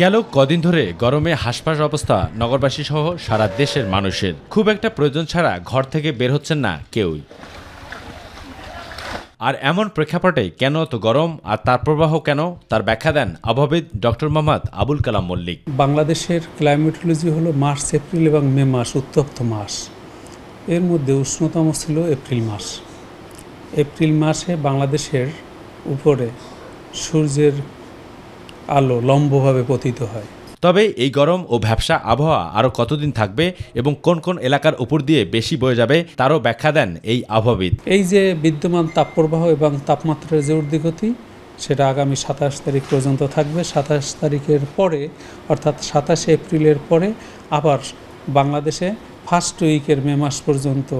গেল কদিন ধরে গরমে হাসপাস অবস্থা নগরবাসী সহ সারা দেশের মানুষের। খুব একটা প্রয়োজন ছাড়া ঘর থেকে বের হচ্ছেন না কেউই। আর এমন প্রেক্ষাপটে কেন এত গরম আর তার প্রবাহ কেন, তার ব্যাখ্যা দেন আবহাওয়াবিদ ডক্টর মোহাম্মদ আবুল কালাম মল্লিক। বাংলাদেশের ক্লাইমেটোলজি হলো মার্চ, এপ্রিল এবং মে মাস উত্তপ্ত মাস। এর মধ্যে উষ্ণতম ছিল এপ্রিল মাস। এপ্রিল মাসে বাংলাদেশের উপরে সূর্যের আলো লম্বভাবে পতিত হয়। তবে এই গরম ও ভ্যাপসা আবহাওয়া আরও কতদিন থাকবে এবং কোন কোন এলাকার উপর দিয়ে বেশি বয়ে যাবে তারও ব্যাখ্যা দেন এই আবহাওয়াবিদ। এই যে বিদ্যমান তাপপ্রবাহ এবং তাপমাত্রার যে ঊর্ধ্বগতি, সেটা আগামী 27 তারিখ পর্যন্ত থাকবে। 27 তারিখের পরে অর্থাৎ 27 এপ্রিলের পরে আবার বাংলাদেশে ফার্স্ট উইকের মে মাস পর্যন্ত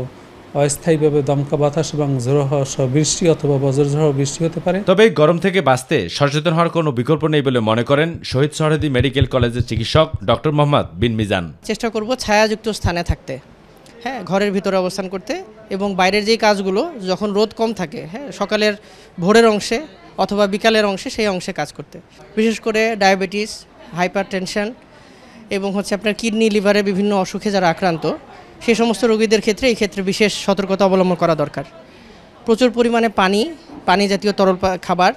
অস্থায়ীভাবে দমকা বাতাস এবং ঝোড়ো হাওয়া সহ বৃষ্টি অথবা বজ্রঝড় বৃষ্টি হতে পারে। তবে গরম থেকে বাঁচতে সচেতন হওয়ার কোনো বিকল্প নেই বলে মনে করেন শহীদ সোহরাওয়ার্দী মেডিকেল কলেজের চিকিৎসক ডক্টর মোহাম্মদ বিন মিজান। চেষ্টা করব ছায়াযুক্ত স্থানে থাকতে, ঘরের ভিতরে অবস্থান করতে, এবং বাইরের যেই কাজগুলো যখন রোদ কম থাকে, সকালের ভোরের অংশে অথবা বিকালের অংশে সেই অংশে কাজ করতে। বিশেষ করে ডায়াবেটিস, হাইপারটেনশন এবং আপনার কিডনি লিভারে বিভিন্ন অসুখে যারা আক্রান্ত, সেই সমস্ত রোগীদের ক্ষেত্রে এই ক্ষেত্রে বিশেষ সতর্কতা অবলম্বন করা দরকার। প্রচুর পরিমাণে পানি জাতীয় তরল খাবার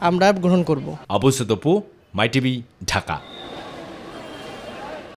আমরা গ্রহণ করব। আবু সতপু, মাই টিভি, ঢাকা।